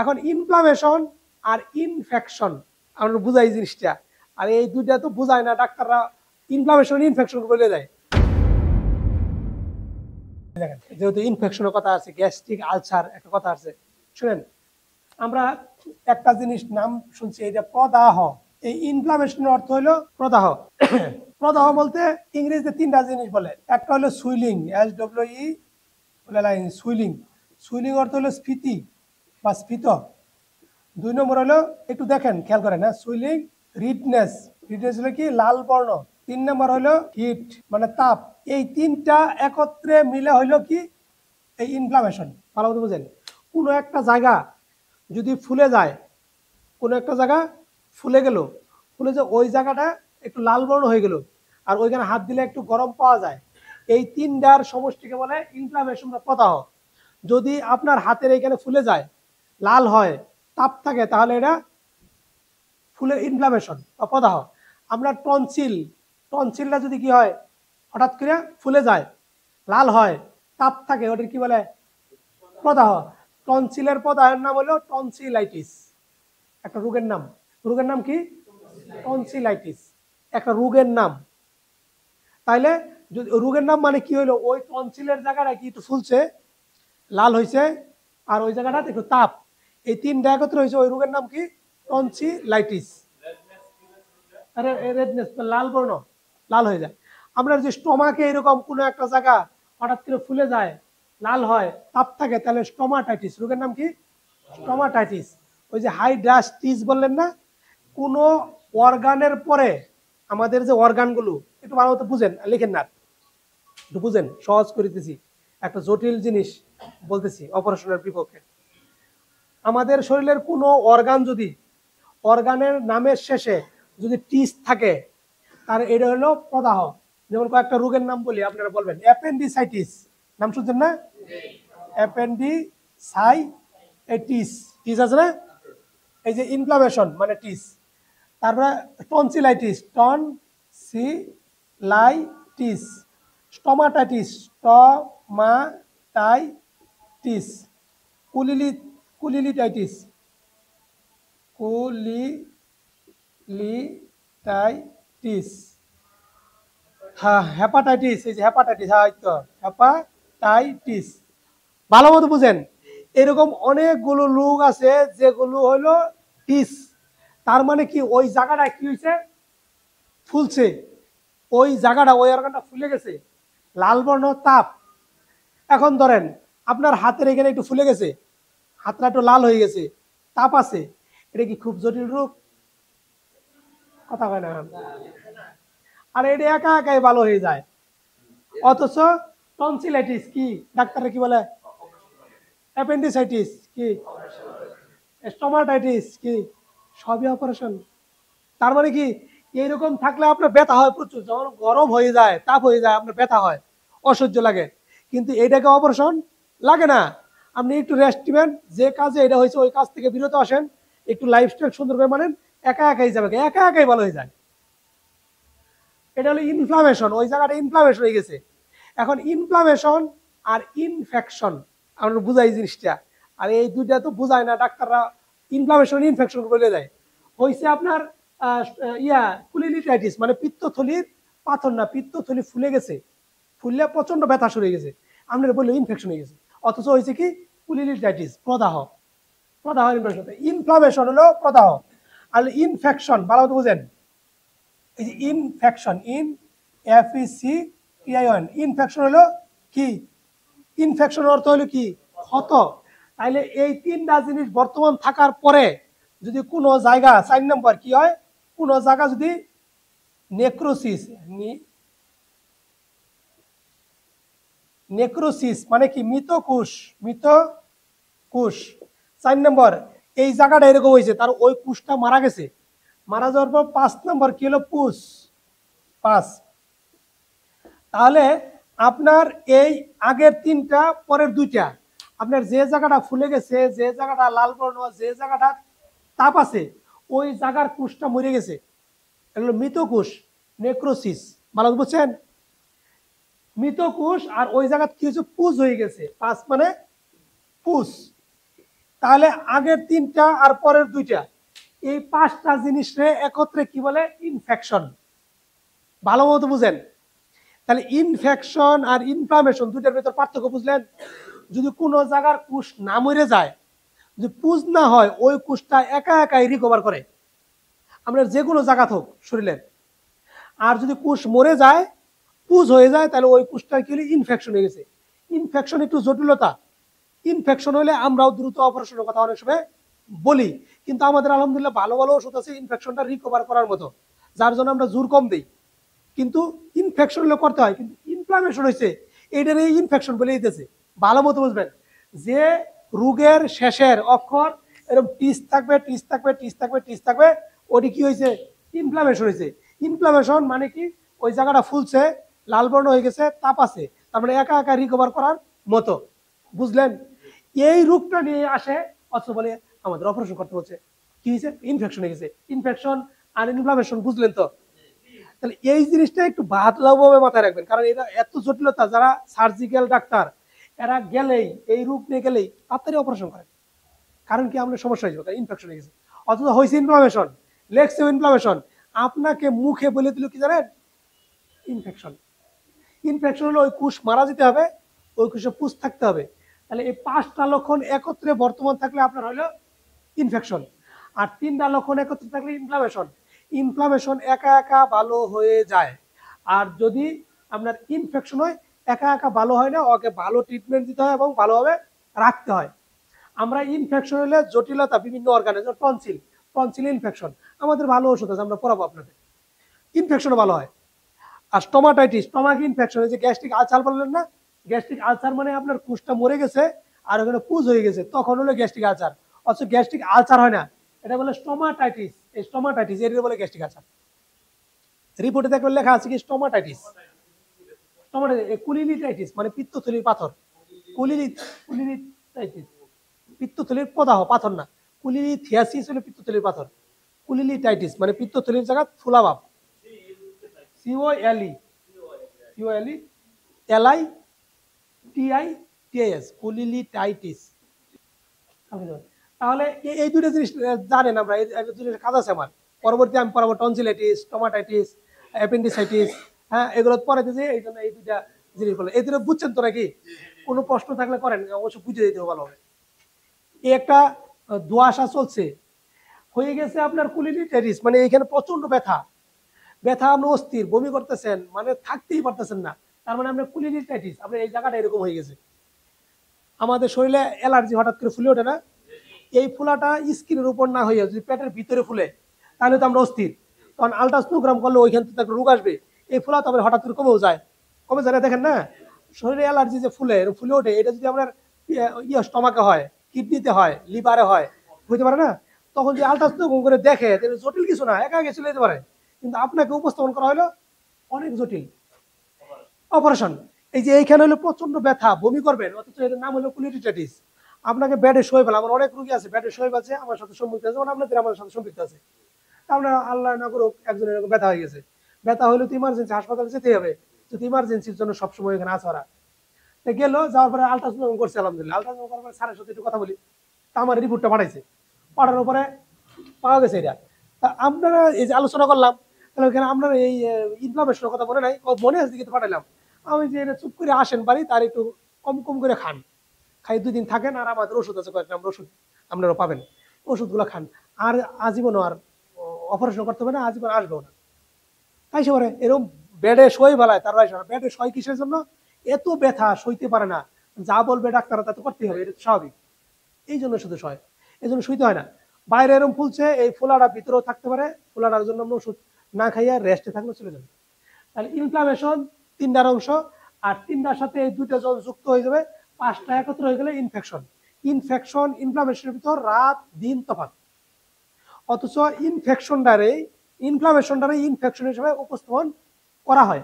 এখন ইনফ্লামেশন আর ইনফেকশন আমরা বুঝাই জিনিসটা, আর এই দুইটা তো বুঝায় না ডাক্তাররা, ইনফ্লামেশন ইনফেকশন বলে দেয়। দেখেন যেহেতু ইনফেকশনের কথা আছে, গ্যাস্ট্রিক আলসার একটা কথা আছে, শুনেন আমরা একটা জিনিস নাম শুনছি, এটা প্রদাহ। এই ইনফ্লামেশনের অর্থ হলো প্রদাহ। প্রদাহ বলতে ইংরেজিতে তিনটা জিনিস বলে, একটা হলো সুইলিং, SWE সুইলিং, সুইলিং অর্থ হলো স্ফীতি বা স্ফীত। দুই নম্বর হলো, একটু দেখেন খেয়াল করেন, হ্যাঁ, সুইলিং, রিডনেস, রিডনেস হলো কি লাল বর্ণ। তিন নম্বর হলো হিট মানে তাপ। এই তিনটা একত্রে মিলে হইলো কি এই ইনফ্লামেশন। ভালো মতো বুঝেন, কোনো একটা জায়গা যদি ফুলে যায়, কোনো একটা জায়গা ফুলে গেল, ফুলে যে ওই জায়গাটা একটু লাল বর্ণ হয়ে গেল, আর ওইখানে হাত দিলে একটু গরম পাওয়া যায়, এই তিনটার সমষ্টিকে বলে ইনফ্লামেশন বা প্রদাহ। যদি আপনার হাতের এইখানে ফুলে যায়, লাল হয়, তাপ থাকে, তাহলে এটা ফুলের ইনফ্লামেশন বা প্রদাহ। আমরা টনসিলটা যদি কি হয়, হঠাৎ করে ফুলে যায়, লাল হয়, তাপ থাকে, ওটার কি বলে প্রদাহ। টনসিলের প্রদাহের নাম হলো টনসিলাইটিস, একটা রোগের নাম। রোগের নাম কি? টনসিলাইটিস, একটা রোগের নাম। তাইলে যদি রোগের নাম মানে কি হলো, ওই টনসিলের জায়গাটা কি একটু ফুলছে, লাল হয়েছে, আর ওই জায়গাটা একটু তাপ, এই তিনটা একত্রে হয়েছে, ওই রোগের নাম কি? টনসিলাইটিস। আরে রেডনেস লাল বর্ণ, লাল হয়ে যায়। আমরা যে স্টোমাকে এরকম কোনো একটা জায়গা হঠাৎ করে ফুলে যায়, লাল হয়, তাপ থাকে, তাহলে স্টোমাটাইটিস। রোগের নাম কি? স্টোমাটাইটিস। ওই যে হাইড্রাস্টিস বললেন না, কোনো অর্গানের পরে আমাদের যে অর্গানগুলো, একটু ভালো মতো বুঝেন, লিখেন না, একটু বুঝেন, সহজ করিতেছি, একটা জটিল জিনিস বলতেছি অপারেশনের বিপক্ষে। আমাদের শরীরের কোনো অর্গান যদি, অর্গানের নামের শেষে যদি টিস থাকে, তার এটা হলো প্রদাহ। যেমন কয়েকটা রোগের নাম বলি, আপনারা বলবেন। অ্যাপেন্ডিসাইটিস, নাম শুনছেন না? অ্যাপেন্ডিসাইটিস, টিস আছে না, এই যে ইনফ্লামেশন মানে টিস। তারপরে টনসিলাইটিস, টনসিলাইটিস। Stomatitis, stomatitis. কুলিলিটাইটিস, কুলিলিটাইটিস। হ্যাঁ, হেপাটাইটিস, এই যে হেপাটাইটিস, হ্যাঁ তো হেপাটাইটিস। ভালো মতো বুঝেন, এরকম অনেকগুলো রোগ আছে যেগুলো হলো টিস। তার মানে কি, ওই জায়গাটা কি হয়েছে, ফুলছে, ওই জায়গাটা, ওই অর্গানটা ফুলে গেছে, লাল বর্ণ, তাপ। এখন ধরেন আপনার হাতের এখানে একটু ফুলে গেছে, হাতটা একটু লাল হয়ে গেছে, তাপ আছে, এটা কি খুব জটিল রোগ? কথা হয় না, আর এটা একা একাই ভালো হয়ে যায়। অথচ টনসিলাইটিস কি, ডাক্তাররা কি বলে? অ্যাপেন্ডিসাইটিস কি, স্টোমাটাইটিস কি, সবই অপারেশন। তার মানে কি, এইরকম থাকলে আপনার ব্যথা হয় প্রচুর, যখন গরম হয়ে যায়, তাপ হয়ে যায়, আপনার ব্যথা হয়, অসহ্য লাগে, কিন্তু এটাকে অপারেশন লাগে না। আপনি একটু রেস্ট নেবেন, যে কাজে এটা হয়েছে ওই কাজ থেকে বিরত আসেন, একটু লাইফস্টাইল সুন্দর করে মানেন, একা একাই যাবে, একা একাই ভালো হয়ে যায়। এটা হলো ইনফ্লামেশন, ওই জায়গাটা ইনফ্লামেশন হয়ে গেছে। এখন ইনফ্লামেশন আর ইনফেকশন আমরা বুঝাই জিনিসটা, আর এই দুইটা তো বুঝায় না ডাক্তাররা, ইনফ্লামেশন ইনফেকশন বলে দেয়। হয়েছে আপনার কুলিলিটাইটিস, মানে পিত্তথলির পাথর না, পিত্তথলি ফুলে গেছে, ফুললে প্রচন্ড ব্যথা শুরু হয়ে গেছে, আপনার বললে ইনফেকশন হয়ে গেছে। অথচ হয়েছে কি, কুলিলিটাইটিস, প্রদাহ। প্রদাহ ইনফেকশন, ইনফ্লামেশন হলো প্রদাহ। আর ইনফেকশন ভালো মতো বুঝেন, এই যে ইনফেকশন, FECTION, ইনফেকশন হলো কি, ইনফেকশন অর্থ হলো কি, ক্ষত। তাইলে এই তিনটা জিনিস বর্তমান থাকার পরে যদি কোনো জায়গা, 4 নম্বর কি হয়, কোনো জায়গা যদি নেক্রোসিস, নেক্রোসিস মানে কি, মৃত কোষ, মৃত কোষ। 4 নম্বর, এই জায়গাটা এরকম হয়েছে, তার ওই কোষটা মারা গেছে, মারা যাওয়ার পর 5 নম্বর কি হলো, পুষ, 5। তাহলে আপনার এই আগের তিনটা, পরের দুইটা, আপনার যে জায়গাটা ফুলে গেছে, যে জায়গাটা লাল বর্ণ, যে জায়গাটা তাপ আছে, ওই জায়গার কোষটা মরে গেছে, এগুলো মৃত কোষ, নেক্রোসিস। ভালো বুঝছেন, মৃত কোষ, আর ওই জায়গা কি হয়েছে, পুষ হয়ে গেছে, 5 মানে পুষ। তাহলে আগের তিনটা আর পরের দুইটা, এই পাঁচটা জিনিসে একত্রে কি বলে? ইনফেকশন। ভালো মতো বুঝেন। তাহলে ইনফেকশন আর ইনফ্লামেশন দুইটার ভেতর পার্থক্য বুঝলেন? যদি কোনো জায়গার কোষ না মরে যায়, যদি পুজ না হয়, ওই কোষটা একা একাই রিকভার করে, আমরা যে কোনো জায়গা হোক শরীরের। আর যদি কোষ মরে যায়, পুজ হয়ে যায়, তাহলে ওই কোষটা কি হলে? ইনফেকশন হয়ে গেছে। ইনফেকশন একটু জটিলতা। ইনফেকশন হলে আমরাও দ্রুত অপারেশনের কথা অনেক সময় বলি, কিন্তু আমাদের আলহামদুলিল্লাহ ভালো ভালো ওষুধ আছে ইনফেকশনটা রিকভার করার মতো, যার জন্য আমরা জোর কম দিই। কিন্তু ইনফেকশন হলে করতে হয়, কিন্তু ইনফ্লামেশন হয়েছে, এটার এই ইনফেকশন বলে দিতেছে। ভালো মতো বুঝবেন যে রোগের শেষের অক্ষর এরকম টিস থাকবে, টিস থাকবে, টিস থাকবে, টিস থাকবে, ওটি কি হয়েছে? ইনফ্লামেশন হয়েছে। ইনফ্লামেশন মানে কি? ওই জায়গাটা ফুলছে, লাল বর্ণ হয়ে গেছে, তাপ আছে, তার মানে একা একা রিকভার করার মতো। বুঝলেন? এই রোগটা নিয়ে আসে, অথচ বলে আমাদের অপারেশন করতে বলছে। কি হয়েছে? ইনফেকশন হয়ে গেছে। ইনফেকশন আর ইনফ্লামেশন বুঝলেন তো? তাহলে এই জিনিসটা একটু ভালোভাবে মাথায় রাখবেন, কারণ এটা এত জটিলতা, যারা সার্জিক্যাল ডাক্তার এরা গেলেই, এই রোগ নিয়ে গেলেই তাড়াতাড়ি অপারেশন করে। কারণ কি? আমরা সমস্যা হয়ে যাবে, ইনফেকশন হয়ে গেছে। অথচ হয়েছে ইনফ্লামেশন, লেগসে ইনফ্লামেশন, আপনাকে মুখে বলে দিল কি জানেন? ইনফেকশন। ইনফেকশন হলে ওই কোষ মারা যেতে হবে, ওই কোষে পুষ থাকতে হবে। তাহলে এই পাঁচটা লক্ষণ একত্রে বর্তমান থাকলে আপনার হলো ইনফেকশন, আর তিনটা লক্ষণ একত্রে থাকলে ইনফ্লামেশন। ইনফ্লামেশন একা একা ভালো হয়ে যায়, আর যদি আপনার ইনফেকশন হয়, একা একা ভালো হয় না, ওকে ভালো ট্রিটমেন্ট দিতে হয় এবং ভালোভাবে রাখতে হয়। আমরা ইনফেকশন হলে জটিলতা বিভিন্ন অর্গানে, যেমন টনসিল, টনসিল ইনফেকশন, আমাদের ভালো ওষুধ আছে, আমরা পড়াবো আপনাদের, ইনফেকশনও ভালো হয়। আর স্টোমাটাইটিস, স্টোমাক ইনফেকশন, যে গ্যাস্ট্রিক আলসার বললেন না, গ্যাস্ট্রিক আলসার মানে আপনার কোষটা মরে গেছে আর ওখানে পুজ হয়ে গেছে, তখন হলো গ্যাস্ট্রিক আলসার। অথচ গ্যাস্ট্রিক আলসার হয় না, এটা বলে স্টোমাটাইটিস। এই স্টোমাটাইটিস এর বলে গ্যাস্ট্রিক আলসার। রিপোর্টে দেখবেন লেখা আছে কি? স্টোমাটাইটিস। স্টোমাটাইটিস, কুলিলিটাইটিস মানে পিত্তথলির পাথর। কুলিলিটাইটিস পিত্তথলির প্রদাহ, পাথর না। কুলিলিথিয়াসিস হলো পিত্তথলির পাথর। কুলিলিটাইটিস মানে পিত্তথলির জায়গা ফুলাভাব। সিওএলই, সিওএলই, এলআই টিআই টিএস, কুলিলিটাইটিস। তাহলে এই দুটো জিনিস জানেন আমরা, এই দুটো কাজ আছে আমার। পরবর্তী আমি পড়াবো টনসিলাইটিস, স্টোমাটাইটিস, অ্যাপেন্ডিসাইটিস। হ্যাঁ, এগুলো পড়াতে যে এই জন্য এই দুইটা জিনিস বলে। এই দুটো বুঝছেন তো নাকি? কোনো প্রশ্ন থাকলে করেন, অবশ্যই বুঝে দিতে হবে ভালো হবে। এই একটা ধোঁয়াশা চলছে, হয়ে গেছে আপনার কুলিলিটাইটিস, মানে এখানে প্রচন্ড ব্যথা, ব্যথা, আপনি অস্থির, বমি করতেছেন, মানে থাকতেই পারতেছেন না, তার মানে আপনার কুলিলিটাইটিস, আপনার এই জায়গাটা এরকম হয়ে গেছে। আমাদের শরীরে অ্যালার্জি হঠাৎ করে ফুলে ওঠে না? এই ফুলাটা স্কিনের উপর না হয়ে যদি পেটের ভিতরে ফুলে, তাহলে তো আমরা অস্থির, তখন আলট্রাসোনোগ্রাম করলে ওইখান থেকে একটা রোগ আসবে। এই ফুলা তো আবার হঠাৎ করে কমেও যায়, কমে যায় না, দেখেন না? শরীরে অ্যালার্জি যে ফুলে ফুলে ওঠে, এটা যদি আপনার স্টমাকে হয়, কিডনিতে হয়, লিভারে হয়, হইতে পারে না? তখন যে আলট্রাসোনোগ্রাম করে দেখে, জটিল কিছু না, একা একা চলে যেতে পারে, কিন্তু আপনাকে উপস্থাপন করা হলো অনেক জটিল, অপারেশন। এই যে এইখানে হলো প্রচন্ড ব্যথা, বমি করবেন, অথচ এর নাম হলো কুলিলিটাইটিস। আপনাকে বেডে শোয় ফেলা, আমার অনেক রোগী আছে বেডে শোয় আছে, আমার সাথে সম্পৃক্ত আছে, যেমন আপনাদের আমার সাথে সম্পৃক্ত আছে। আমরা আল্লাহ না করুক একজনের এরকম ব্যথা হয়ে গেছে, ব্যথা হলে তো ইমার্জেন্সি হাসপাতালে যেতে হবে, যদি ইমার্জেন্সির জন্য সবসময় এখানে আছে ওরা। গেল, যাওয়ার পরে আলট্রাসাউন্ড করছে, আলহামদুলিল্লাহ আলট্রাসাউন্ড করার পরে স্যারের সাথে একটু কথা বলি, তা আমার রিপোর্টটা পাঠাইছে, পাঠানোর পরে পাওয়া গেছে এটা। তা আপনারা এই যে আলোচনা করলাম, তাহলে এখানে আপনারা এই ইনফ্লামেশনের কথা মনে নাই? মনে আছে, দিকে তো পাঠাইলাম আমি, যে এটা চুপ করে আসেন বাড়ি, তার একটু কম কম করে খান, খাই 2 দিন থাকেন, আর আমাদের ওষুধ আছে কয়েকটা, আমরা ওষুধ আপনারা পাবেন, ওষুধগুলো খান, আর আজীবনও আর অপারেশন করতে হবে না, আজীবন আসবেও না। তাই সে পারে এরকম বেডে শোয় বেলায়, তার বেডে শোয় কিসের জন্য? এত ব্যথা সইতে পারে না, যা বলবে ডাক্তার তা তো করতেই হবে, এটা স্বাভাবিক, এই জন্য শুধু শয়, এই জন্য শুইতে হয় না। বাইরে এরকম ফুলছে, এই ফুলাটা ভিতরেও থাকতে পারে, ফুলাটার জন্য আমরা ওষুধ না খাইয়া রেস্টে থাকলে চলে যাবে। তাহলে ইনফ্লামেশন 3টার অংশ, আর 3টার সাথে এই 2টা যখন যুক্ত হয়ে যাবে, 5টা একত্র হয়ে গেলে ইনফেকশন। ইনফেকশন ইনফ্লামেশনের ভিতর রাত দিন তফাৎ, অথচ ইনফেকশনটারে ইনফ্লামেশনটারে ইনফেকশন হিসেবে উপস্থাপন করা হয়।